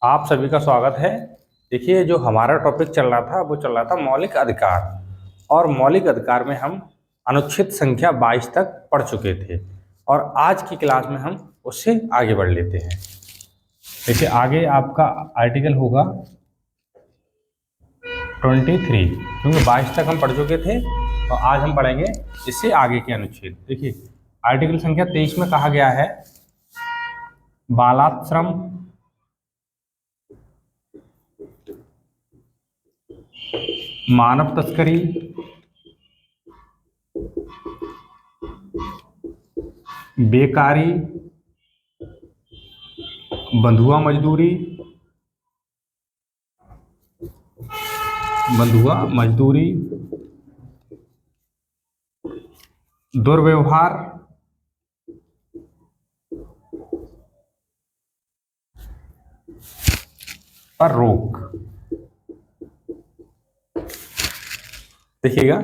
आप सभी का स्वागत है। देखिए, जो हमारा टॉपिक चल रहा था वो चल रहा था मौलिक अधिकार। और मौलिक अधिकार में हम अनुच्छेद संख्या 22 तक पढ़ चुके थे और आज की क्लास में हम उससे आगे बढ़ लेते हैं। देखिए, आगे आपका आर्टिकल होगा 23, क्योंकि 22 तक हम पढ़ चुके थे और आज हम पढ़ेंगे इससे आगे के अनुच्छेद। देखिए, आर्टिकल संख्या 23 में कहा गया है बालाश्रम, मानव तस्करी, बेकारी, बंधुआ मजदूरी, दुर्व्यवहार, पर रोक। देखिएगा,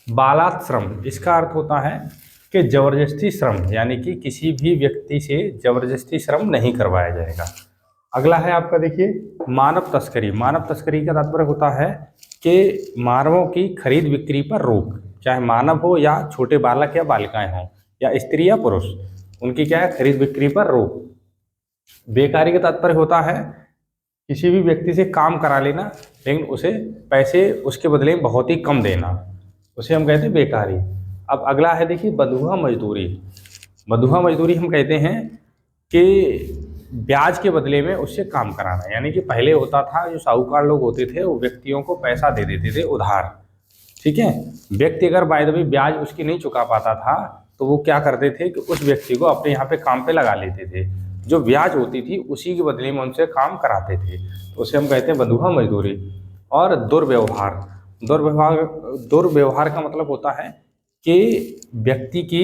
बालाश्रम इसका अर्थ होता है कि जबरदस्ती श्रम, यानी कि किसी भी व्यक्ति से जबरदस्ती श्रम नहीं करवाया जाएगा। अगला है आपका, देखिए, मानव तस्करी। मानव तस्करी का तात्पर्य होता है कि मानवों की खरीद बिक्री पर रोक, चाहे मानव हो या छोटे बालक या बालिकाएं हों या स्त्री या पुरुष, उनकी क्या है, खरीद बिक्री पर रोक। बेकारी का तात्पर्य होता है किसी भी व्यक्ति से काम करा लेना लेकिन उसे पैसे उसके बदले में बहुत ही कम देना, उसे हम कहते हैं बेकारी। अब अगला है, देखिए, बंधुआ मजदूरी। बंधुआ मजदूरी हम कहते हैं कि ब्याज के बदले में उससे काम कराना, यानी कि पहले होता था, जो साहूकार लोग होते थे वो व्यक्तियों को पैसा दे देते थे उधार, ठीक है। व्यक्ति अगर बाय द वे ब्याज उसकी नहीं चुका पाता था तो वो क्या करते थे कि उस व्यक्ति को अपने यहाँ पे काम पे लगा लेते थे, जो ब्याज होती थी उसी के बदले में उनसे काम कराते थे, तो उसे हम कहते हैं बंधुआ मजदूरी। और दुर्व्यवहार। दुर्व्यवहार का मतलब होता है कि व्यक्ति की,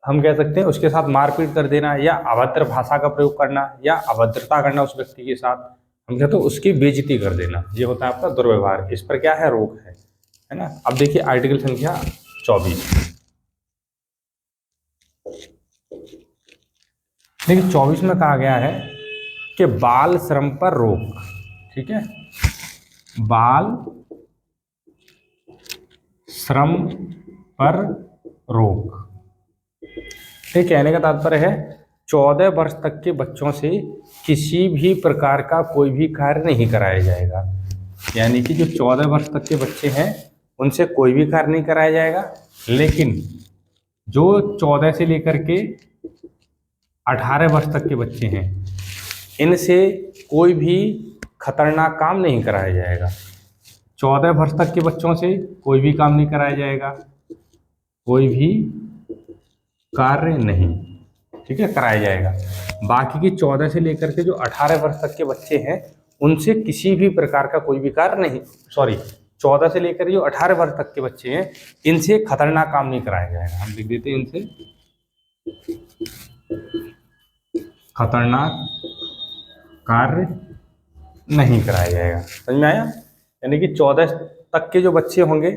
हम कह सकते हैं, उसके साथ मारपीट कर देना या अभद्र भाषा का प्रयोग करना या अभद्रता करना उस व्यक्ति के साथ, हम कहते हैं उसकी बेइज्जती कर देना, ये होता है आपका दुर्व्यवहार। इस पर क्या है, रोक है ना। अब देखिए आर्टिकल संख्या 24। देखिए 24 में कहा गया है कि बाल श्रम पर रोक, ठीक है। बाल श्रम पर रोक, ये कहने का तात्पर्य है 14 वर्ष तक के बच्चों से किसी भी प्रकार का कोई भी कार्य नहीं कराया जाएगा। यानी कि जो 14 वर्ष तक के बच्चे हैं उनसे कोई भी कार्य नहीं कराया जाएगा, लेकिन जो 14 से लेकर के 18 वर्ष तक के बच्चे हैं इनसे कोई भी खतरनाक काम नहीं कराया जाएगा। 14 वर्ष तक के बच्चों से कोई भी काम नहीं कराया जाएगा, कोई भी कार्य नहीं, ठीक है, कराया जाएगा। बाकी की 14 से लेकर के जो 18 वर्ष तक के बच्चे हैं उनसे किसी भी प्रकार का कोई भी कार्य नहीं, 14 से लेकर जो 18 वर्ष तक के बच्चे हैं इनसे खतरनाक काम नहीं कराया जाएगा। हम लिख देते हैं, इनसे खतरनाक कार्य नहीं कराया जाएगा। समझ में आया? यानी कि 14 तक के जो बच्चे होंगे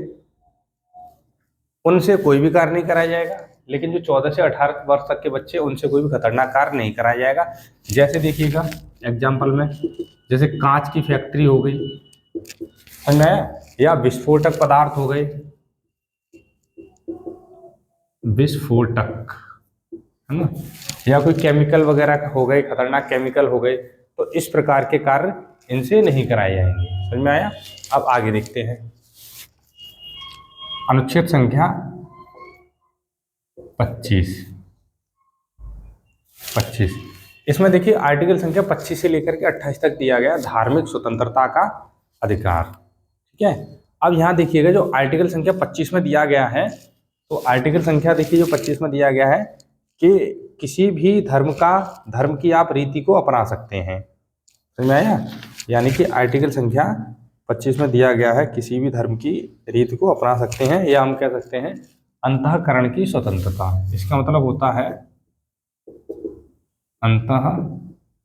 उनसे कोई भी कार्य नहीं कराया जाएगा, लेकिन जो 14 से 18 वर्ष तक के बच्चे उनसे कोई भी खतरनाक कार्य नहीं कराया जाएगा। जैसे देखिएगा एग्जाम्पल में, जैसे कांच की फैक्ट्री हो गई, समझ में आया, या विस्फोटक पदार्थ हो गए, विस्फोटक, है ना, या कोई केमिकल वगैरह हो गए, खतरनाक केमिकल हो गए, तो इस प्रकार के कार्य इनसे नहीं कराए जाएंगे। समझ में आया? अब आगे देखते हैं अनुच्छेद संख्या 25। इसमें देखिए आर्टिकल संख्या 25 से लेकर के 28 तक दिया गया धार्मिक स्वतंत्रता का अधिकार, ठीक है। अब यहाँ देखिएगा जो आर्टिकल संख्या 25 में दिया गया है, तो आर्टिकल संख्या देखिए जो 25 में दिया गया है कि किसी भी धर्म की आप रीति को अपना सकते हैं। समझ में आया? यानी कि आर्टिकल संख्या 25 में दिया गया है किसी भी धर्म की रीति को अपना सकते हैं, या हम कह सकते हैं अंतःकरण की स्वतंत्रता। इसका मतलब होता है अंतःकरण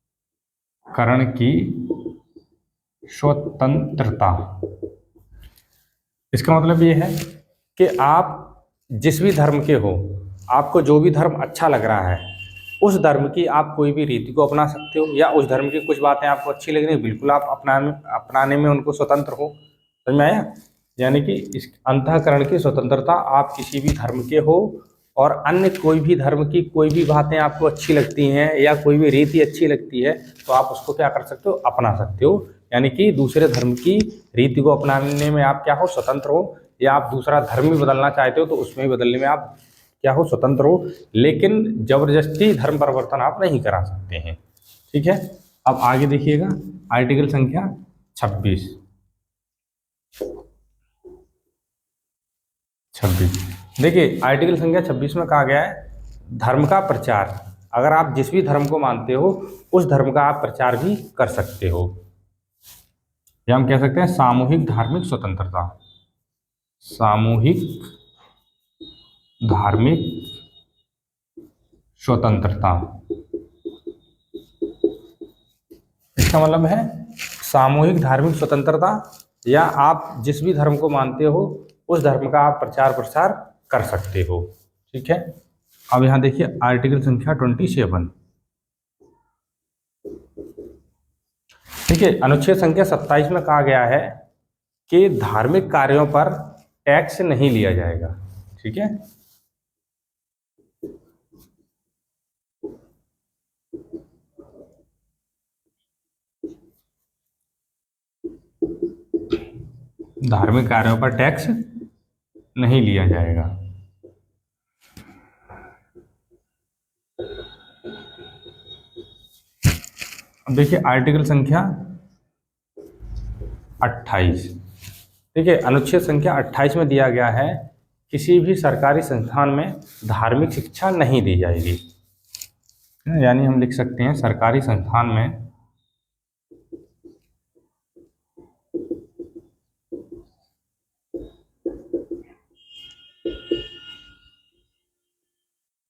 की स्वतंत्रता। इसका मतलब ये है कि आप जिस भी धर्म के हो, आपको जो भी धर्म अच्छा लग रहा है उस धर्म की आप कोई भी रीति को अपना सकते हो, या उस धर्म की कुछ बातें आपको अच्छी लग रही हैं, बिल्कुल आप अपनाने में उनको स्वतंत्र हो। समझ में आया? यानी कि इस अंतःकरण की स्वतंत्रता, आप किसी भी धर्म के हो और अन्य कोई भी धर्म की कोई भी बातें आपको अच्छी लगती हैं या कोई भी रीति अच्छी लगती है तो आप उसको क्या कर सकते हो, अपना सकते हो। यानी कि दूसरे धर्म की रीति को अपनाने में आप क्या हो, स्वतंत्र हो। या आप दूसरा धर्म भी बदलना चाहते हो तो उसमें भी बदलने में आप क्या हो, स्वतंत्र हो। लेकिन जबरदस्ती धर्म परिवर्तन आप नहीं करा सकते हैं। ठीक है, अब आगे देखिएगा आर्टिकल संख्या 26। 26 देखिए, आर्टिकल संख्या 26 में कहा गया है धर्म का प्रचार। अगर आप जिस भी धर्म को मानते हो उस धर्म का आप प्रचार भी कर सकते हो, या हम कह सकते हैं सामूहिक धार्मिक स्वतंत्रता। सामूहिक धार्मिक स्वतंत्रता, इसका मतलब है सामूहिक धार्मिक स्वतंत्रता, या आप जिस भी धर्म को मानते हो उस धर्म का आप प्रचार प्रसार कर सकते हो। ठीक है, अब यहां देखिए आर्टिकल संख्या 27। देखिए, अनुच्छेद संख्या 27 में कहा गया है कि धार्मिक कार्यों पर टैक्स नहीं लिया जाएगा। ठीक है, धार्मिक कार्यों पर टैक्स नहीं लिया जाएगा। अब देखिए आर्टिकल संख्या 28। देखिए, अनुच्छेद संख्या 28 में दिया गया है किसी भी सरकारी संस्थान में धार्मिक शिक्षा नहीं दी जाएगी। यानी हम लिख सकते हैं सरकारी संस्थान में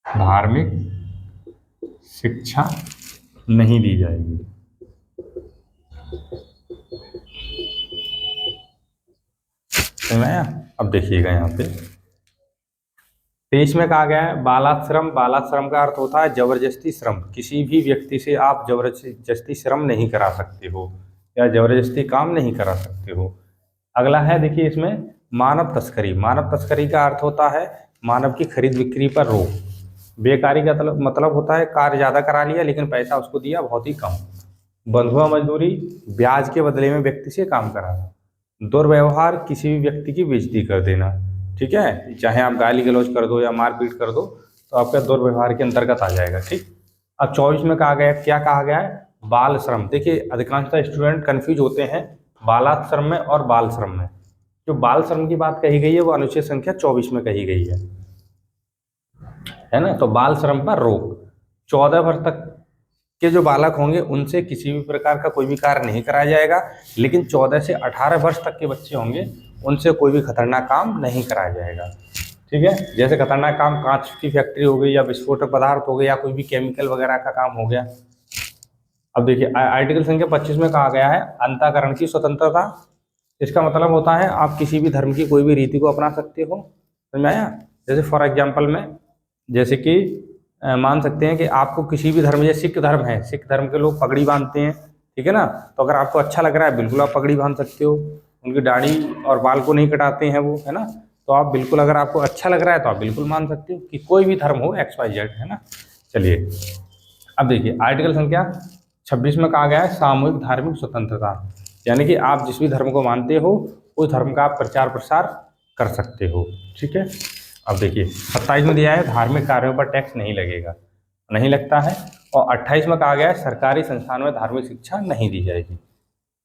धार्मिक शिक्षा नहीं दी जाएगी। समझ में आया? अब देखिएगा यहाँ पे 23 में कहा गया है बालाश्रम। बालाश्रम का अर्थ होता है जबरदस्ती श्रम। किसी भी व्यक्ति से आप जबरदस्ती श्रम नहीं करा सकते हो या जबरदस्ती काम नहीं करा सकते हो। अगला है देखिए इसमें मानव तस्करी। मानव तस्करी का अर्थ होता है मानव की खरीद बिक्री पर रोक। बेकारी का मतलब होता है कार्य ज़्यादा करा लिया लेकिन पैसा उसको दिया बहुत ही कम। बंधुआ मजदूरी, ब्याज के बदले में व्यक्ति से काम कराना। दुर्व्यवहार, किसी भी व्यक्ति की बेइज्जती कर देना। ठीक है, चाहे आप गाली गलौज कर दो या मारपीट कर दो तो आपका दुर्व्यवहार के अंतर्गत आ जाएगा। ठीक, अब 24 में कहा गया, क्या कहा गया है, बाल श्रम। देखिए, अधिकांशतः स्टूडेंट कंफ्यूज होते हैं बालाश्रम में और बाल श्रम में। जो बाल श्रम की बात कही गई है वो अनुच्छेद संख्या 24 में कही गई है ना। तो बाल श्रम पर रोक, 14 वर्ष तक के जो बालक होंगे उनसे किसी भी प्रकार का कोई भी कार्य नहीं कराया जाएगा, लेकिन 14 से 18 वर्ष तक के बच्चे होंगे उनसे कोई भी खतरनाक काम नहीं कराया जाएगा। ठीक है, जैसे खतरनाक काम कांच की फैक्ट्री हो गई या विस्फोटक पदार्थ हो गया या कोई भी केमिकल वगैरह का काम हो गया। अब देखिए आर्टिकल संख्या 25 में कहा गया है अंतःकरण की स्वतंत्रता। इसका मतलब होता है आप किसी भी धर्म की कोई भी रीति को अपना सकते हो। समझ में आया? जैसे फॉर एग्जाम्पल में, जैसे कि मान सकते हैं कि आपको किसी भी धर्म, जैसे सिख धर्म है, सिख धर्म के लोग पगड़ी बांधते हैं। ठीक है ना, तो अगर आपको अच्छा लग रहा है बिल्कुल आप पगड़ी बांध सकते हो। उनकी दाढ़ी और बाल को नहीं कटाते हैं वो, है ना, तो आप बिल्कुल, अगर आपको अच्छा लग रहा है तो आप बिल्कुल मान सकते हो कि कोई भी धर्म हो XYZ, है ना। चलिए अब देखिए आर्टिकल संख्या 26 में कहा गया है सामूहिक धार्मिक स्वतंत्रता। यानी कि आप जिस भी धर्म को मानते हो उस धर्म का आप प्रचार प्रसार कर सकते हो। ठीक है, अब देखिए 27 में दिया है धार्मिक कार्यों पर टैक्स नहीं लगेगा, नहीं लगता है। और 28 में कहा गया है सरकारी संस्थान में धार्मिक शिक्षा नहीं दी जाएगी।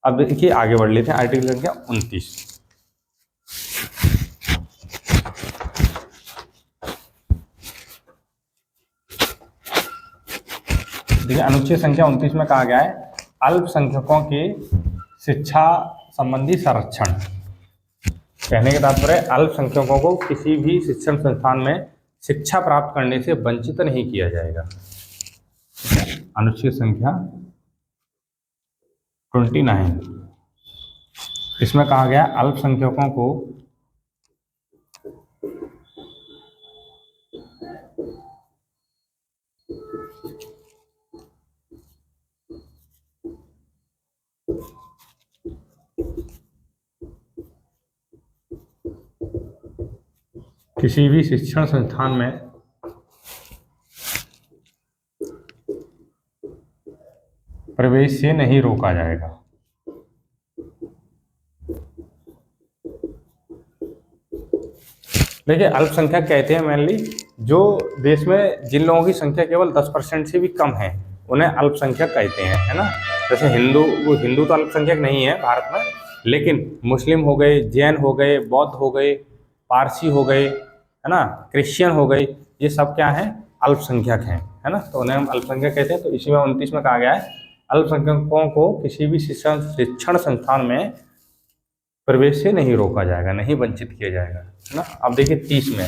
अब देखिए आगे बढ़ लेते हैं आर्टिकल संख्या 29। देखिए अनुच्छेद संख्या 29 में कहा गया है अल्पसंख्यकों के शिक्षा संबंधी संरक्षण। कहने के तात्पर्य अल्पसंख्यकों को किसी भी शिक्षण संस्थान में शिक्षा प्राप्त करने से वंचित नहीं किया जाएगा। अनुच्छेद संख्या 29, इसमें कहा गया अल्पसंख्यकों को किसी भी शिक्षण संस्थान में प्रवेश से नहीं रोका जाएगा। देखिए, अल्पसंख्यक कहते हैं मेनली जो देश में जिन लोगों की संख्या केवल 10% से भी कम है उन्हें अल्पसंख्यक कहते हैं, है ना। जैसे हिंदू तो अल्पसंख्यक नहीं है भारत में, लेकिन मुस्लिम हो गए, जैन हो गए, बौद्ध हो गए, पारसी हो गए, है ना, क्रिश्चियन हो गए, ये सब क्या है, अल्पसंख्यक हैं, है ना। तो उन्हें हम अल्पसंख्यक कहते हैं। तो इसी में 29 में कहा गया है अल्पसंख्यकों को किसी भी शिक्षण संस्थान में प्रवेश से नहीं रोका जाएगा, नहीं वंचित किया जाएगा, है ना। अब देखिए 30 में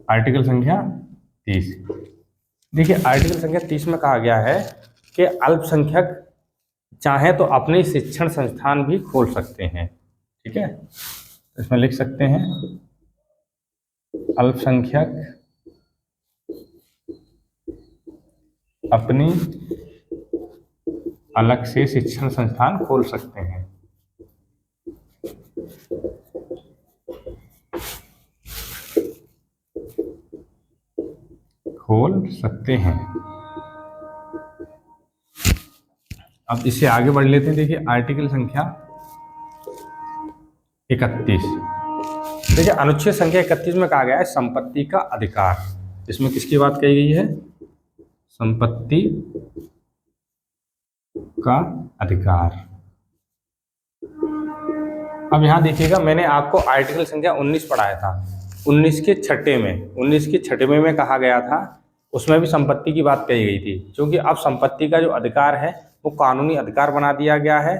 आर्टिकल संख्या 30। देखिए आर्टिकल संख्या 30 में कहा गया है कि अल्पसंख्यक चाहे तो अपने शिक्षण संस्थान भी खोल सकते हैं, ठीक है। इसमें लिख सकते हैं अल्पसंख्यक अपनी अलग से शिक्षण संस्थान खोल सकते हैं। खोल सकते हैं। अब इससे आगे बढ़ लेते हैं। देखिए आर्टिकल संख्या 31। देखिए अनुच्छेद संख्या 31 में कहा गया है संपत्ति का अधिकार। इसमें किसकी बात कही गई है, संपत्ति का अधिकार। अब यहां देखिएगा, मैंने आपको आर्टिकल संख्या 19 पढ़ाया था, 19 के छठे में कहा गया था, उसमें भी संपत्ति की बात कही गई थी। क्योंकि अब संपत्ति का जो अधिकार है वो कानूनी अधिकार बना दिया गया है,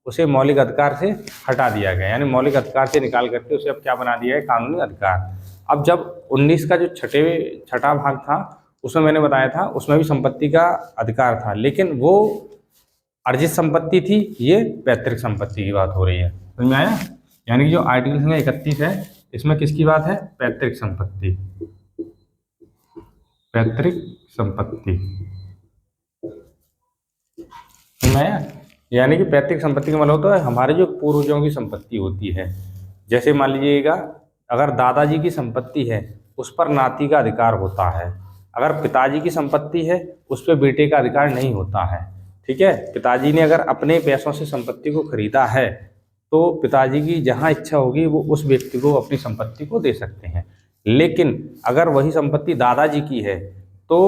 उसे मौलिक अधिकार से हटा दिया गया, यानी मौलिक अधिकार से निकाल करके उसे अब क्या बना दिया है, कानूनी अधिकार। अब जब 19 का जो छठा भाग था उसमें मैंने बताया था उसमें भी संपत्ति का अधिकार था, लेकिन वो अर्जित संपत्ति थी, ये पैतृक संपत्ति की बात हो रही है, समझ में आया। यानी कि जो आर्टिकल संख्या 31 है इसमें किसकी बात है, पैतृक संपत्ति, पैतृक संपत्ति, समझ में आया। यानी कि पैतृक संपत्ति का मतलब होता है हमारे जो पूर्वजों की संपत्ति होती है। जैसे मान लीजिएगा अगर दादाजी की संपत्ति है उस पर नाती का अधिकार होता है, अगर पिताजी की संपत्ति है उस पर बेटे का अधिकार नहीं होता है, ठीक है। पिताजी ने अगर अपने पैसों से संपत्ति को खरीदा है तो पिताजी की जहां इच्छा होगी वो उस व्यक्ति को अपनी संपत्ति को दे सकते हैं, लेकिन अगर वही संपत्ति दादाजी की है तो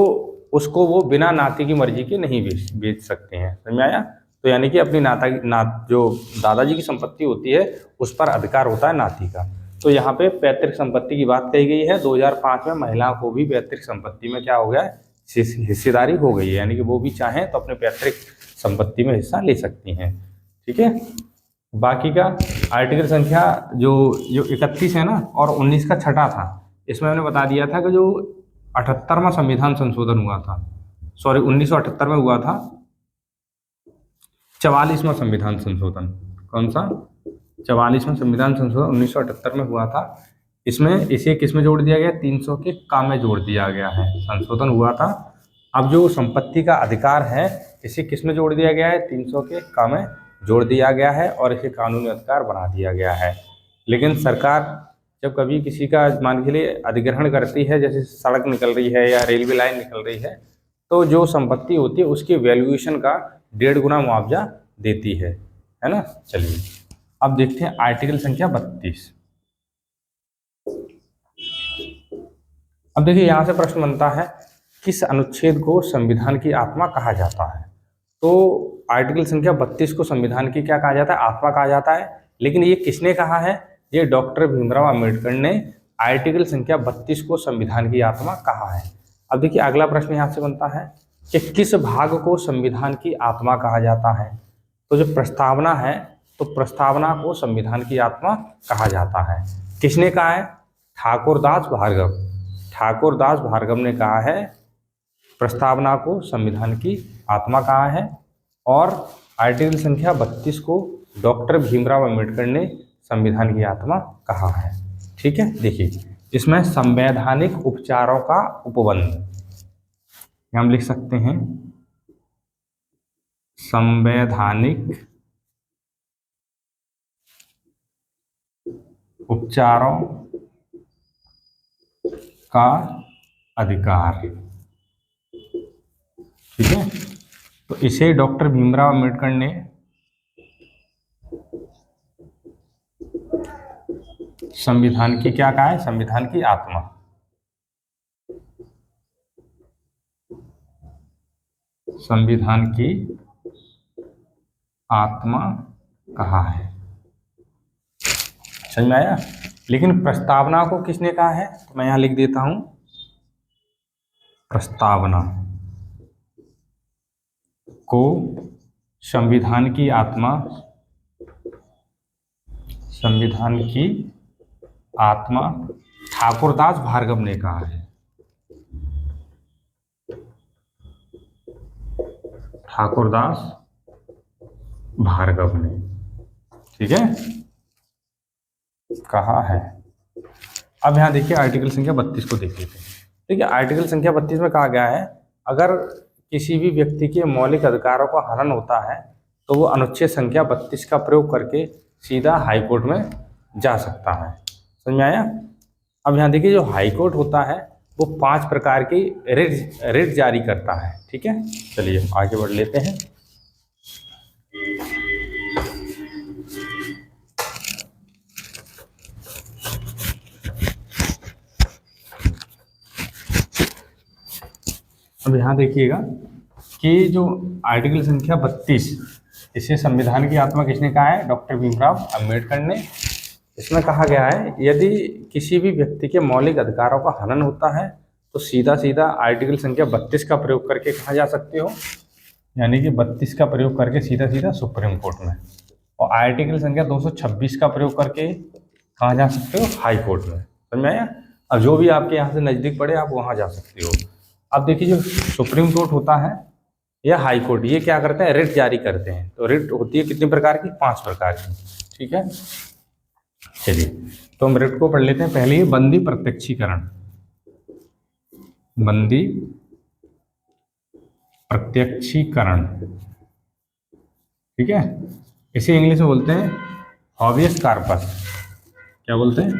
उसको वो बिना नाती की मर्जी के नहीं बेच सकते हैं, समझ में आया। तो यानी कि अपनी जो दादाजी की संपत्ति होती है उस पर अधिकार होता है नाती का। तो यहाँ पे पैतृक संपत्ति की बात कही गई है। 2005 में महिलाओं को भी पैतृक संपत्ति में क्या हो गया है, हिस्सेदारी हो गई है, यानी कि वो भी चाहें तो अपने पैतृक संपत्ति में हिस्सा ले सकती हैं, ठीक है। बाकी का आर्टिकल संख्या जो 31 है ना और 19 का छठा था, इसमें मैंने बता दिया था कि जो 78वां संविधान संशोधन हुआ था, सॉरी 1978 में हुआ था 44वां संविधान संशोधन। कौन सा, 44वां संविधान संशोधन 1978 में हुआ था। इसमें इसे किस में जोड़ दिया गया, 300 के का में जोड़ दिया गया है, संशोधन हुआ था। अब जो संपत्ति का अधिकार है इसे किस में जोड़ दिया गया है, 300 के का में जोड़ दिया गया है और इसे कानूनी अधिकार बना दिया गया है। लेकिन सरकार जब कभी किसी का मान के लिए अधिग्रहण करती है, जैसे सड़क निकल रही है या रेलवे लाइन निकल रही है, तो जो संपत्ति होती है उसकी वैल्यूएशन का 1.5 गुना मुआवजा देती है ना। चलिए अब देखते हैं आर्टिकल संख्या 32। अब देखिए यहाँ से प्रश्न बनता है किस अनुच्छेद को संविधान की आत्मा कहा जाता है। तो आर्टिकल संख्या 32 को संविधान की क्या कहा जाता है, आत्मा कहा जाता है। लेकिन ये किसने कहा है, ये डॉक्टर भीमराव अंबेडकर ने आर्टिकल संख्या 32 को संविधान की आत्मा कहा है। अब देखिए अगला प्रश्न यहाँ से बनता है कि किस भाग को संविधान की आत्मा कहा जाता है। तो जो प्रस्तावना है तो प्रस्तावना को संविधान की आत्मा कहा जाता है। किसने कहा है, ठाकुरदास भार्गव। ठाकुरदास भार्गव ने कहा है प्रस्तावना को संविधान की आत्मा कहा है। और आर्टिकल संख्या 32 को डॉक्टर भीमराव अंबेडकर ने संविधान की आत्मा कहा है, ठीक है। देखिए इसमें संवैधानिक उपचारों का उपबंध हम लिख सकते हैं, संवैधानिक उपचारों का अधिकार। ठीक है, तो इसे डॉक्टर भीमराव अंबेडकर ने संविधान की क्या कहा है? संविधान की आत्मा। संविधान की आत्मा कहा है। समझ में आया? लेकिन प्रस्तावना को किसने कहा है? तो मैं यहां लिख देता हूं, प्रस्तावना को संविधान की आत्मा, संविधान की आत्मा ठाकुरदास भार्गव ने कहा है। ठाकुरदास भार्गव ने, ठीक है, कहा है। अब यहां देखिए आर्टिकल संख्या 32 को देख लेते हैं। ठीक है, आर्टिकल संख्या 32 में कहा गया है, अगर किसी भी व्यक्ति के मौलिक अधिकारों का हनन होता है तो वो अनुच्छेद संख्या 32 का प्रयोग करके सीधा हाईकोर्ट में जा सकता है। समझ में आया? अब यहाँ देखिए, जो हाईकोर्ट होता है वो 5 प्रकार की रिट जारी करता है। ठीक है, चलिए आगे बढ़ लेते हैं। अब यहाँ देखिएगा कि जो आर्टिकल संख्या 32, इसे संविधान की आत्मा किसने कहा है? डॉक्टर भीमराव अंबेडकर ने। इसमें कहा गया है, यदि किसी भी व्यक्ति के मौलिक अधिकारों का हनन होता है तो सीधा सीधा आर्टिकल संख्या 32 का प्रयोग करके कहाँ जा सकते हो? यानी कि 32 का प्रयोग करके सीधा सीधा सुप्रीम कोर्ट में, और आर्टिकल संख्या 226 का प्रयोग करके कहाँ जा सकते हो? हाई कोर्ट में। समझ में आया? अब जो भी आपके यहाँ से नज़दीक पड़े आप वहाँ जा सकते हो। अब देखिए, जो सुप्रीम कोर्ट होता है या हाई कोर्ट, ये क्या करते हैं? रिट जारी करते हैं। तो रिट होती है कितने प्रकार की? 5 प्रकार की। ठीक है, चलिए तो हम रिट को पढ़ लेते हैं। पहले ही बंदी प्रत्यक्षीकरण, बंदी प्रत्यक्षीकरण। ठीक है, इसे इंग्लिश में बोलते हैं हॉबियस कार्पस। क्या बोलते हैं?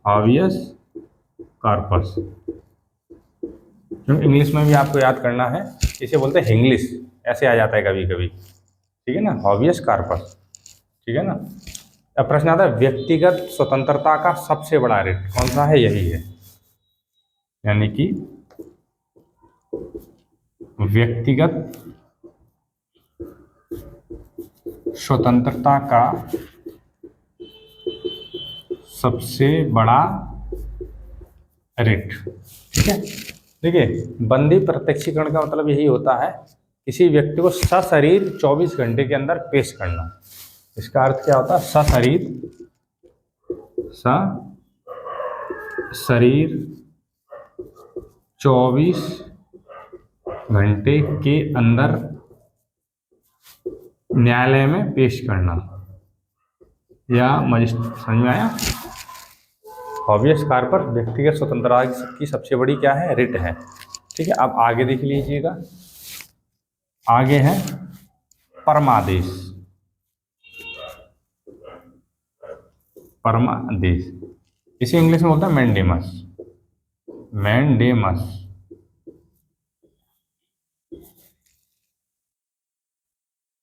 हॉबियस कार्पस। इंग्लिश में भी आपको याद करना है, इसे बोलते हैं इंग्लिश, ऐसे आ जाता है कभी कभी। ठीक है ना, हॉबियस कार्पस। ठीक है ना। अब प्रश्न आता है, व्यक्तिगत स्वतंत्रता का सबसे बड़ा रिट कौन सा है? यही है, यानी कि व्यक्तिगत स्वतंत्रता का सबसे बड़ा रिट। ठीक है, देखिए बंदी प्रत्यक्षीकरण का मतलब यही होता है, किसी व्यक्ति को सशरीर 24 घंटे के अंदर पेश करना। इसका अर्थ क्या होता है? सशरीर 24 घंटे के अंदर न्यायालय में पेश करना या मजिस्ट्रेट। समझ में आया? हॉबियस कार्पस व्यक्तिगत स्वतंत्रता की सबसे बड़ी क्या है? रिट है। ठीक है, अब आगे देख लीजिएगा, आगे है परमादेश। परमादेश, इसे इंग्लिश में बोलता है मैंडेमस। मैंडेमस।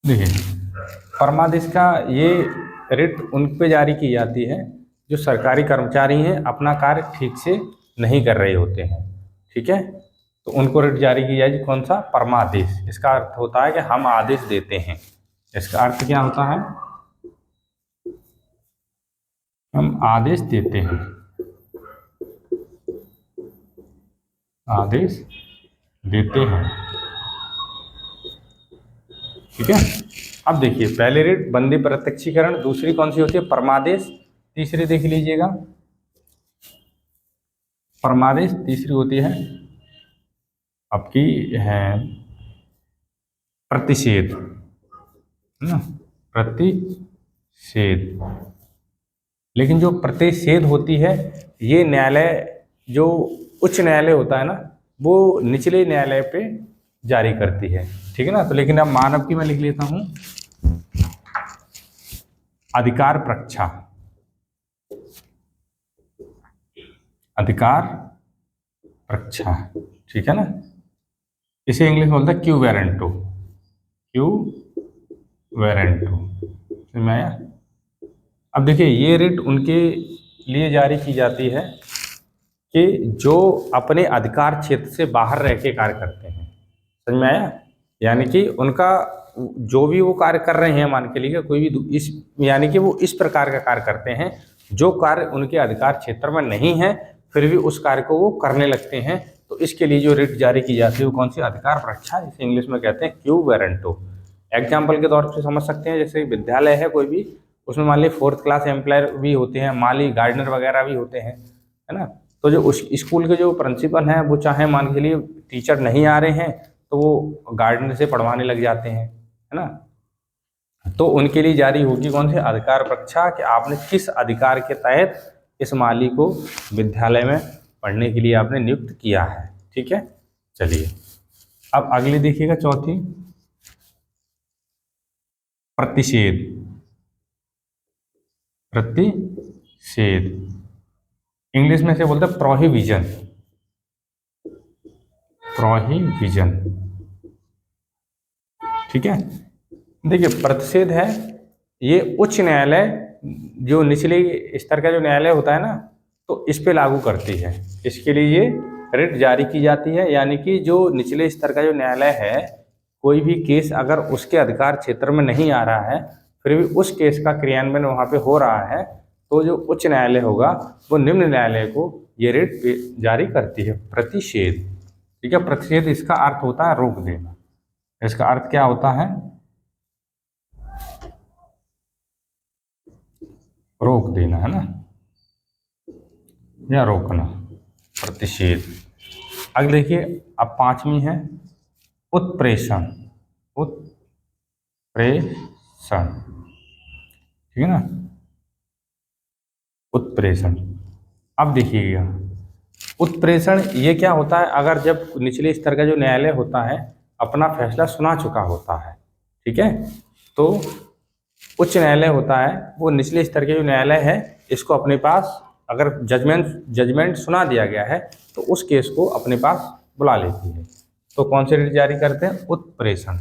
देखिए परमादेश का ये रिट उन पे जारी की जाती है जो सरकारी कर्मचारी हैं, अपना कार्य ठीक से नहीं कर रहे होते हैं। ठीक है, तो उनको रिट जारी की जाएगी। कौन सा? परमादेश। इसका अर्थ होता है कि हम आदेश देते हैं। इसका अर्थ क्या होता है? हम आदेश देते हैं, आदेश देते हैं। ठीक है, अब देखिए पहले रिट बंदी प्रत्यक्षीकरण, दूसरी कौन सी होती है? परमादेश। तीसरी देख लीजिएगा, परमादेश तीसरी होती है आपकी है प्रतिषेध, है ना, प्रतिषेध। लेकिन जो प्रतिषेध होती है ये न्यायालय, जो उच्च न्यायालय होता है ना, वो निचले न्यायालय पे जारी करती है। ठीक है ना। तो लेकिन अब मानव की मैं लिख लेता हूं, अधिकार प्रक्षा। अधिकार रक्षा, ठीक है ना। इसे इंग्लिश में बोलते हैं क्यू वेरेंटो, क्यू वेरेंटो, समझ में आया। अब देखिए ये रिट उनके लिए जारी की जाती है कि जो अपने अधिकार क्षेत्र से बाहर रह के कार्य करते हैं, समझ में आया। यानी कि उनका जो भी वो कार्य कर रहे हैं, मान के लिए कोई भी इस यानी कि वो इस प्रकार का कार्य करते हैं जो कार्य उनके अधिकार क्षेत्र में नहीं है, फिर भी उस कार्य को वो करने लगते हैं, तो इसके लिए जो रिट जारी की जाती है वो कौन सी, अधिकार रक्षा, इसे इंग्लिश में कहते हैं क्यू वेरेंटो। एग्जाम्पल के तौर पर समझ सकते हैं, जैसे विद्यालय है कोई भी, उसमें मान लीजिए 4th क्लास एम्प्लॉयर भी होते हैं, माली गार्डनर वगैरह भी होते हैं, है ना। तो जो उस स्कूल के जो प्रिंसिपल हैं वो चाहे मान के लिए टीचर नहीं आ रहे हैं तो वो गार्डनर से पढ़वाने लग जाते हैं, है ना। तो उनके लिए जारी होगी कौन सी, अधिकार रक्षा, कि आपने किस अधिकार के तहत इस माली को विद्यालय में पढ़ने के लिए आपने नियुक्त किया है, ठीक है। चलिए अब अगली देखिएगा, चौथी, प्रतिषेध, प्रतिषेध, इंग्लिश में से बोलते हैं प्रोहिबिजन, प्रोहिबिजन, ठीक है। देखिए प्रतिषेध है, ये उच्च न्यायालय जो निचले स्तर का जो न्यायालय होता है ना, तो इस पे लागू करती है, इसके लिए ये रिट जारी की जाती है। यानी कि जो निचले स्तर का जो न्यायालय है, कोई भी केस अगर उसके अधिकार क्षेत्र में नहीं आ रहा है, फिर भी उस केस का क्रियान्वयन वहाँ पे हो रहा है, तो जो उच्च न्यायालय होगा वो निम्न न्यायालय को ये रिट जारी करती है, प्रतिषेध, ठीक है। प्रतिषेध इसका अर्थ होता है रोक देना, इसका अर्थ क्या होता है, रोक देना, है ना, या रोकना, प्रतिषेध। अगले देखिए, अब पांचवी है उत्प्रेषण, उत्प्रेषण, ठीक है ना, उत्प्रेषण। अब देखिएगा उत्प्रेषण ये क्या होता है, अगर जब निचले स्तर का जो न्यायालय होता है अपना फैसला सुना चुका होता है, ठीक है, तो उच्च न्यायालय होता है वो निचले स्तर के जो न्यायालय है इसको अपने पास, अगर जजमेंट सुना दिया गया है तो उस केस को अपने पास बुला लेती है। तो कौन से रिट जारी करते हैं, उत्प्रेषण,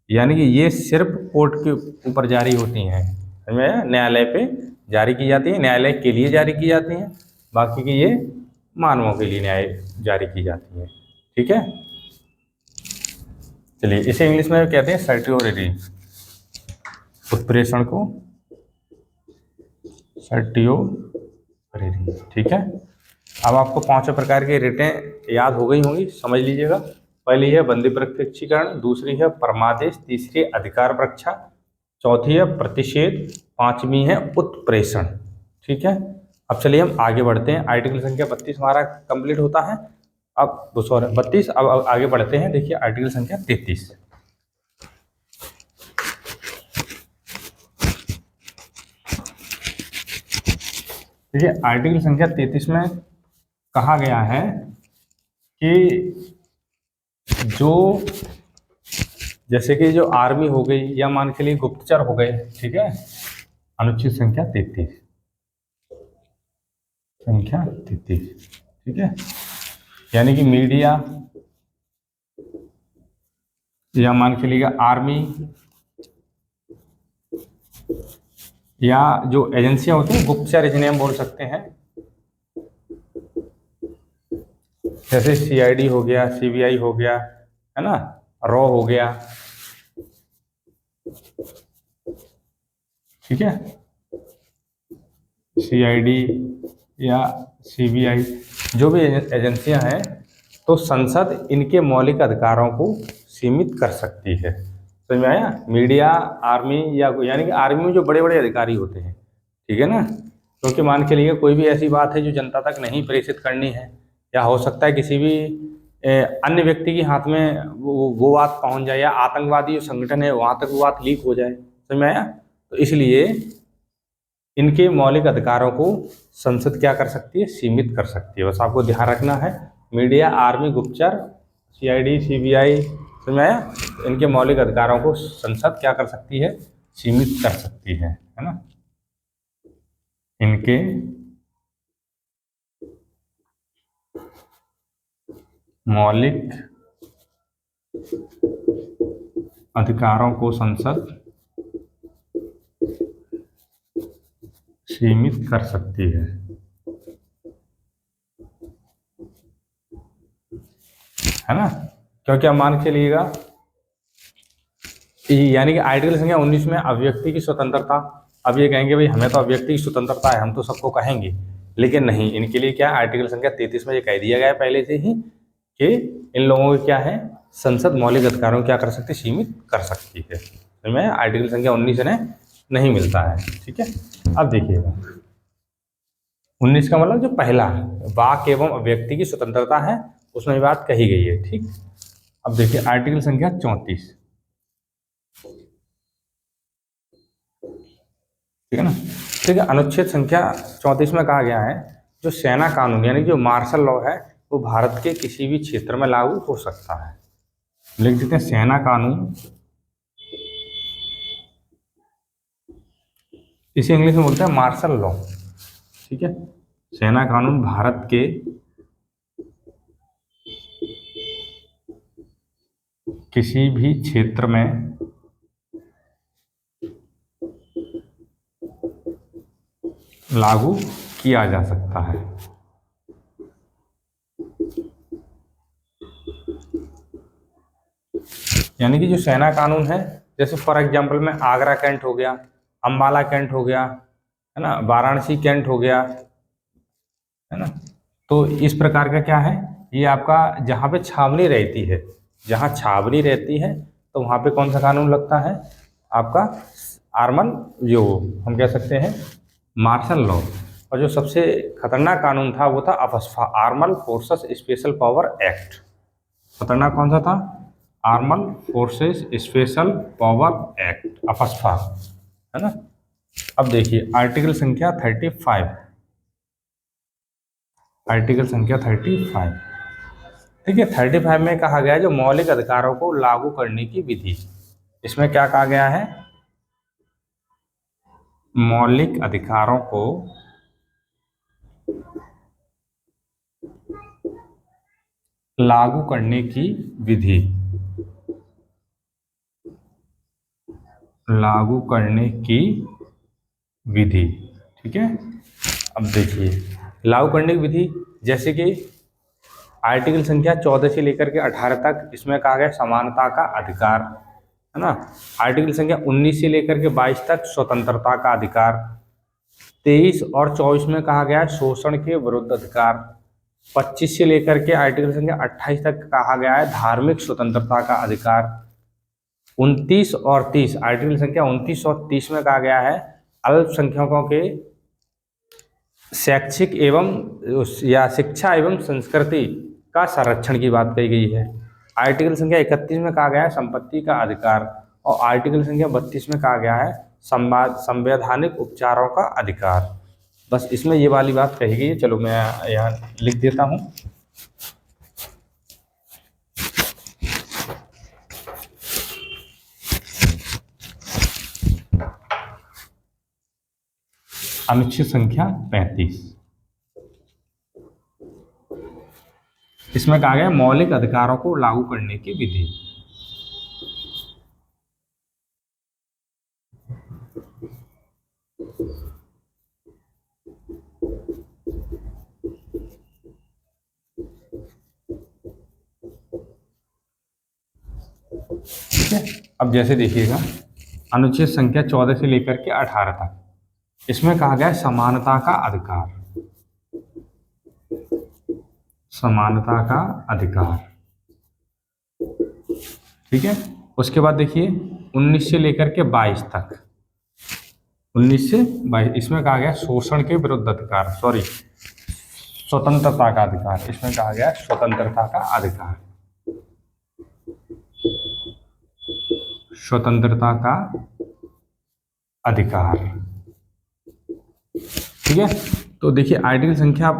यानी कि ये सिर्फ कोर्ट के ऊपर जारी होती हैं, न्यायालय पे जारी की जाती है, न्यायालय के लिए जारी की जाती हैं, बाकी की ये मानवों के लिए न्याय जारी की जाती है, ठीक है। चलिए इसे इंग्लिश में कहते हैं सर्टियोरिटी, उत्प्रेषण को सर्टियोरिटी, ठीक है। अब आपको 5 प्रकार की रिटें याद हो गई होंगी, समझ लीजिएगा। पहली है बंदी प्रत्यक्षीकरण, दूसरी है परमादेश, तीसरी अधिकार रक्षा, चौथी है प्रतिषेध, पांचवी है उत्प्रेषण, ठीक है। अब चलिए हम आगे बढ़ते हैं, आर्टिकल संख्या 32 हमारा कंप्लीट होता है। अब सॉरी 32, अब आगे बढ़ते हैं, देखिए आर्टिकल संख्या 33। देखिए आर्टिकल संख्या 33 में कहा गया है कि जो जैसे कि जो आर्मी हो गई या मान के लिए गुप्तचर हो गए, ठीक है, अनुच्छेद संख्या 33, संख्या 33, ठीक है, यानी कि मीडिया या मान के लिए आर्मी या जो एजेंसियां होती हैं गुप्तचर, जिन्हें हम बोल सकते हैं, जैसे सीआईडी हो गया, सीबीआई हो गया, है ना, रॉ हो गया, ठीक है, सीआईडी या सीबीआई जो भी एजेंसियां हैं, तो संसद इनके मौलिक अधिकारों को सीमित कर सकती है, समझ में आया। मीडिया, आर्मी या यानी कि आर्मी में जो बड़े बड़े अधिकारी होते हैं, ठीक है ना, क्योंकि मान के लिए कोई भी ऐसी बात है जो जनता तक नहीं प्रेषित करनी है, या हो सकता है किसी भी अन्य व्यक्ति के हाथ में वो बात पहुंच जाए, या आतंकवादी जो संगठन है वहां तक वो बात लीक हो जाए, समझ में आया। तो इसलिए इनके मौलिक अधिकारों को संसद क्या कर सकती है, सीमित कर सकती है, बस आपको ध्यान रखना है। मीडिया, आर्मी, गुप्तचर, सीआईडी, सीबीआई, समझ में आया, तो इनके मौलिक अधिकारों को संसद क्या कर सकती है, सीमित कर सकती है ना। इनके मौलिक अधिकारों को संसद सीमित कर सकती है ना। क्योंकि आप मान के चलिएगा, यानी कि आर्टिकल संख्या 19 में अभिव्यक्ति की स्वतंत्रता, अब ये कहेंगे भाई हमें तो अभिव्यक्ति की स्वतंत्रता है, हम तो सबको कहेंगे, लेकिन नहीं, इनके लिए क्या आर्टिकल संख्या 33 में ये कह दिया गया है पहले से ही कि इन लोगों को क्या है, संसद मौलिक अधिकारों को क्या कर सकती, सीमित कर सकती है। तो में आर्टिकल संख्या 19 इन्हें नहीं मिलता है। ठीक है, अब देखिएगा 19 का मतलब जो पहला वाक एवं अभिव्यक्ति की स्वतंत्रता है उसमें ये बात कही गई है। ठीक, अब देखिए आर्टिकल संख्या 34, ठीक है ना। ठीक है, अनुच्छेद संख्या 34 में कहा गया है जो सेना कानून यानी जो मार्शल लॉ है वो भारत के किसी भी क्षेत्र में लागू हो सकता है। लिख देते हैं सेना कानून, इसे इंग्लिश में बोलते हैं मार्शल लॉ। ठीक है, सेना कानून भारत के किसी भी क्षेत्र में लागू किया जा सकता है। यानी कि जो सेना कानून है, जैसे फॉर एग्जांपल में आगरा कैंट हो गया, अंबाला कैंट हो गया, है ना, वाराणसी कैंट हो गया, है ना, तो इस प्रकार का क्या है, ये आपका जहाँ पे छावनी रहती है, जहाँ छावनी रहती है तो वहाँ पे कौन सा कानून लगता है, आपका आर्मल, जो हम कह सकते हैं मार्शल लॉ। और जो सबसे खतरनाक कानून था वो था AFSPA, armed forces special power act. खतरनाक कौन सा था, armed forces special power act, AFSPA, है ना। अब देखिए आर्टिकल संख्या 35, आर्टिकल संख्या 35, ठीक है, 35 में कहा गया है जो मौलिक अधिकारों को लागू करने की विधि। इसमें क्या कहा गया है, मौलिक अधिकारों को लागू करने की विधि, लागू करने की विधि। ठीक है, अब देखिए लागू करने की विधि, जैसे कि आर्टिकल संख्या 14 से लेकर के 18 तक इसमें कहा गया समानता का अधिकार, है ना। आर्टिकल संख्या 19 से लेकर के 22 तक स्वतंत्रता का अधिकार, 23 और 24 में कहा गया है शोषण के विरुद्ध अधिकार, 25 से लेकर के आर्टिकल संख्या 28 तक कहा गया है धार्मिक स्वतंत्रता का अधिकार, 29 और 30, आर्टिकल संख्या 29 और 30 में कहा गया है अल्पसंख्यकों के शैक्षिक एवं या शिक्षा एवं संस्कृति का संरक्षण की बात कही गई है। आर्टिकल संख्या 31 में कहा गया है संपत्ति का अधिकार, और आर्टिकल संख्या 32 में कहा गया है संवैधानिक उपचारों का अधिकार। बस इसमें ये वाली बात कही गई है। चलो मैं यहाँ लिख देता हूँ। अनुच्छेद संख्या 35, इसमें कहा गया मौलिक अधिकारों को लागू करने की विधि। ठीक है, अब जैसे देखिएगा अनुच्छेद संख्या 14 से लेकर के 18 तक इसमें कहा गया है समानता का अधिकार, समानता का अधिकार। ठीक है, उसके बाद देखिए 19 से लेकर के 22 तक, 19 से 22 इसमें कहा गया शोषण के विरुद्ध अधिकार, सॉरी स्वतंत्रता का अधिकार, इसमें कहा गया स्वतंत्रता का अधिकार, स्वतंत्रता का अधिकार। ठीक है, तो देखिए आर्टिकल संख्या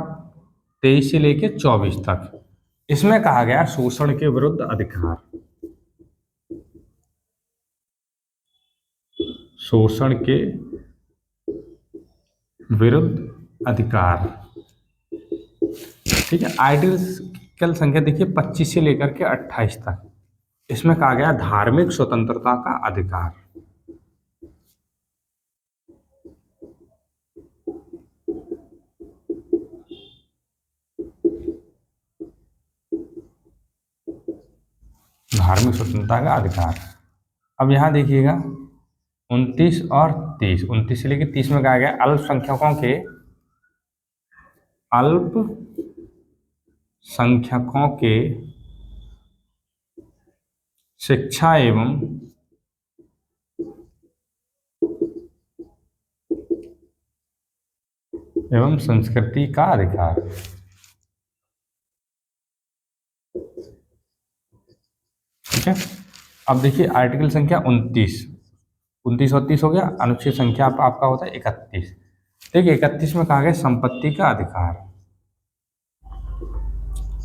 23 से लेके 24 तक इसमें कहा गया शोषण के विरुद्ध अधिकार, शोषण के विरुद्ध अधिकार। ठीक है, आर्टिकल संख्या देखिए 25 से लेकर के 28 तक, इसमें कहा गया धार्मिक स्वतंत्रता का अधिकार। धार्मिक स्वतंत्रता का अधिकार। अब यहाँ देखिएगा 29 और 30, 29 से लेकर 30 में कहा गया अल्पसंख्यकों के शिक्षा एवं संस्कृति का अधिकार। ठीक है। अब देखिए आर्टिकल संख्या 29, 29 और 30 हो गया। अनुच्छेद संख्या आपका होता है 31। देखिए 31 में कहा गया संपत्ति का अधिकार।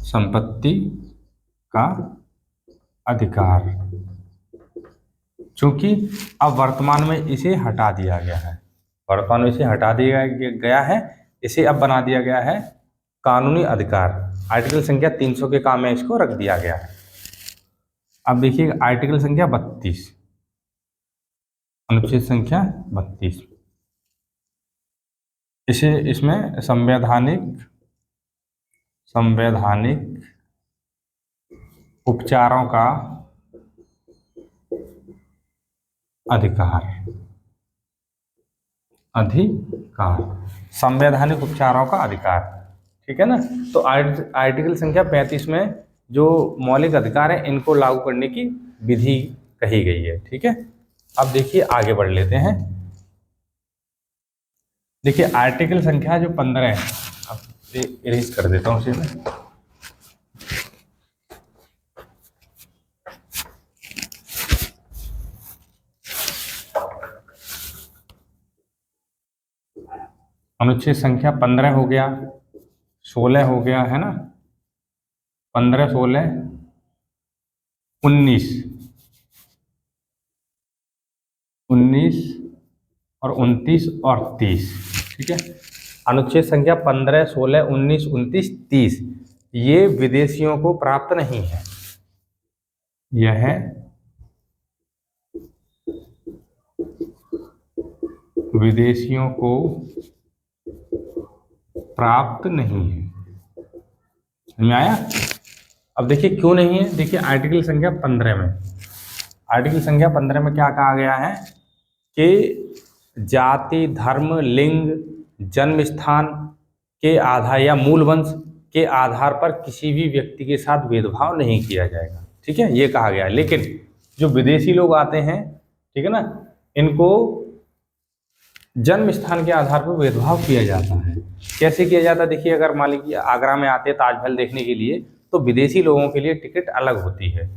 संपत्ति का अधिकार, चूंकि अब वर्तमान में इसे हटा दिया गया है, वर्तमान में इसे हटा दिया गया है, इसे अब बना दिया गया है कानूनी अधिकार। आर्टिकल संख्या 300 के काम में इसको रख दिया गया है। अब देखिए आर्टिकल संख्या 32, अनुच्छेद संख्या 32, इसमें संवैधानिक उपचारों का अधिकार। संवैधानिक उपचारों का अधिकार। ठीक है ना। तो आर्टिकल संख्या 35 में जो मौलिक अधिकार है इनको लागू करने की विधि कही गई है। ठीक है। अब देखिए आगे बढ़ लेते हैं। देखिए आर्टिकल संख्या जो 15 है, अब इरेज कर देता हूँ इसे मैं। अनुच्छेद संख्या 15 हो गया, 16 हो गया, है ना, 15, 16, 19 और 29 और 30। ठीक है। अनुच्छेद संख्या 15, 16, 19, 29, 30 ये विदेशियों को प्राप्त नहीं है। यह विदेशियों को प्राप्त नहीं है। समझ में आया। अब देखिए क्यों नहीं है। देखिए आर्टिकल संख्या 15 में, आर्टिकल संख्या 15 में क्या कहा गया है कि जाति, धर्म, लिंग, जन्म स्थान के आधार या मूल वंश के आधार पर किसी भी व्यक्ति के साथ भेदभाव नहीं किया जाएगा। ठीक है, ये कहा गया है। लेकिन जो विदेशी लोग आते हैं, ठीक है ना, इनको जन्म स्थान के आधार पर भेदभाव किया जाता है। कैसे किया जाता है। देखिए अगर मान लीजिए आगरा में आते हैं ताजमहल देखने के लिए, तो विदेशी लोगों के लिए टिकट अलग होती है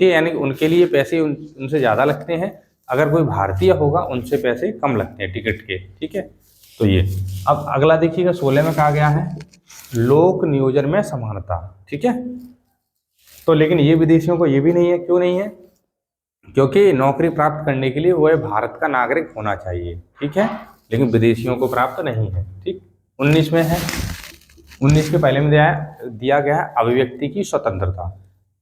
यानी उनके लिए पैसे उनसे ज़्यादा लगते हैं। अगर कोई भारतीय होगा उनसे पैसे कम लगते हैं टिकट के। ठीक है। तो ये अब अगला देखिएगा 16 में कहा गया है लोक नियोजन में समानता। ठीक है। तो लेकिन ये विदेशियों को ये भी नहीं है। क्यों नहीं है। क्योंकि नौकरी प्राप्त करने के लिए वह भारत का नागरिक होना चाहिए। ठीक है। लेकिन विदेशियों को प्राप्त नहीं है। ठीक। 19 में है, 19 के पहले में दिया गया है अभिव्यक्ति की स्वतंत्रता।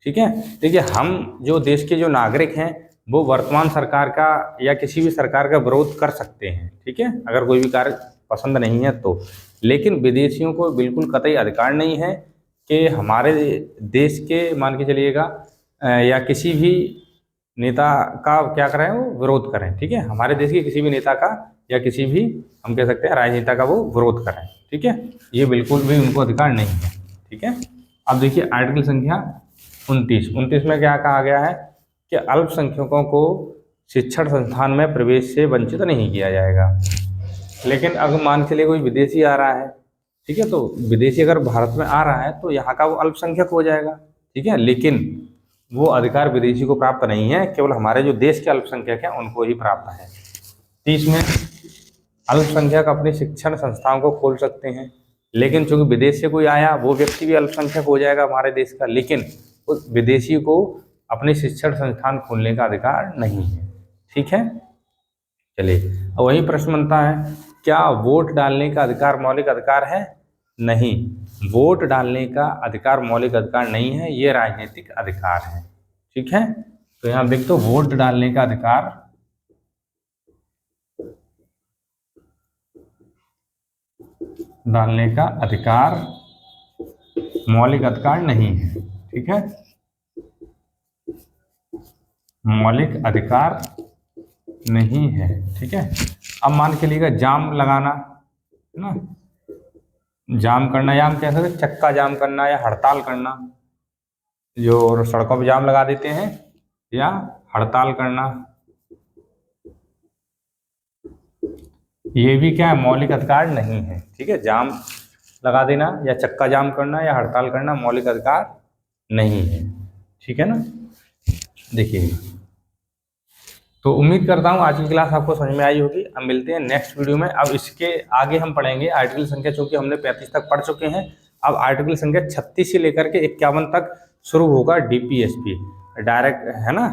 ठीक है। देखिए हम जो देश के जो नागरिक हैं वो वर्तमान सरकार का या किसी भी सरकार का विरोध कर सकते हैं। ठीक है। अगर कोई भी कार्य पसंद नहीं है तो। लेकिन विदेशियों को बिल्कुल कतई अधिकार नहीं है कि हमारे देश के मान के चलिएगा या किसी भी नेता का क्या करें वो विरोध करें। ठीक है। हमारे देश के किसी भी नेता का या किसी भी हम कह सकते हैं राजनेता का वो विरोध करें। ठीक है। ये बिल्कुल भी उनको अधिकार नहीं है। ठीक है। अब देखिए आर्टिकल संख्या 29 में क्या कहा गया है कि अल्पसंख्यकों को शिक्षण संस्थान में प्रवेश से वंचित नहीं किया जाएगा। लेकिन अगर मान के चलिए कोई विदेशी आ रहा है, ठीक है, तो विदेशी अगर भारत में आ रहा है तो यहाँ का वो अल्पसंख्यक हो जाएगा। ठीक है। लेकिन वो अधिकार विदेशी को प्राप्त नहीं है, केवल हमारे जो देश के अल्पसंख्यक हैं उनको ही प्राप्त है। 30 में अल्पसंख्यक अपनी शिक्षण संस्थाओं को खोल सकते हैं। लेकिन चूंकि विदेश से कोई आया वो व्यक्ति भी अल्पसंख्यक हो जाएगा हमारे देश का, लेकिन उस विदेशी को अपने शिक्षण संस्थान खोलने का अधिकार नहीं है। ठीक है। चलिए अब वही प्रश्न बनता है, क्या वोट डालने का अधिकार मौलिक अधिकार है? नहीं। वोट डालने का अधिकार मौलिक अधिकार नहीं है, ये राजनीतिक अधिकार है। ठीक है, तो यहाँ देख दो, वोट डालने का अधिकार मौलिक अधिकार नहीं है। ठीक है, मौलिक अधिकार नहीं है। ठीक है, अब मान के लिए जाम लगाना है ना, जाम करना, या हम कह सकते चक्का जाम करना या हड़ताल करना, जो सड़कों पर जाम लगा देते हैं, या हड़ताल करना, ये भी क्या है, मौलिक अधिकार नहीं है। ठीक है, जाम लगा देना या चक्का जाम करना या हड़ताल करना मौलिक अधिकार नहीं है। ठीक है ना, देखिए, तो उम्मीद करता हूँ आज की क्लास आपको समझ में आई होगी। अब मिलते हैं नेक्स्ट वीडियो में। अब इसके आगे हम पढ़ेंगे आर्टिकल संख्या, चूंकि हमने 35 तक पढ़ चुके हैं, अब आर्टिकल संख्या 36 से लेकर के 51 तक शुरू होगा डीपीएसपी, डायरेक्ट है ना,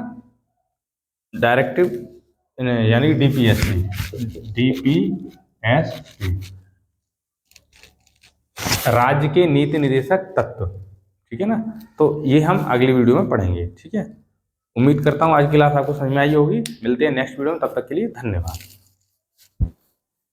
डायरेक्टिव यानी डीपीएसपी, राज्य के नीति निर्देशक तत्व। ठीक है ना, तो ये हम अगली वीडियो में पढ़ेंगे। ठीक है, उम्मीद करता हूँ आज की क्लास आपको समझ में आई होगी। मिलते हैं नेक्स्ट वीडियो में, तब तक के लिए धन्यवाद।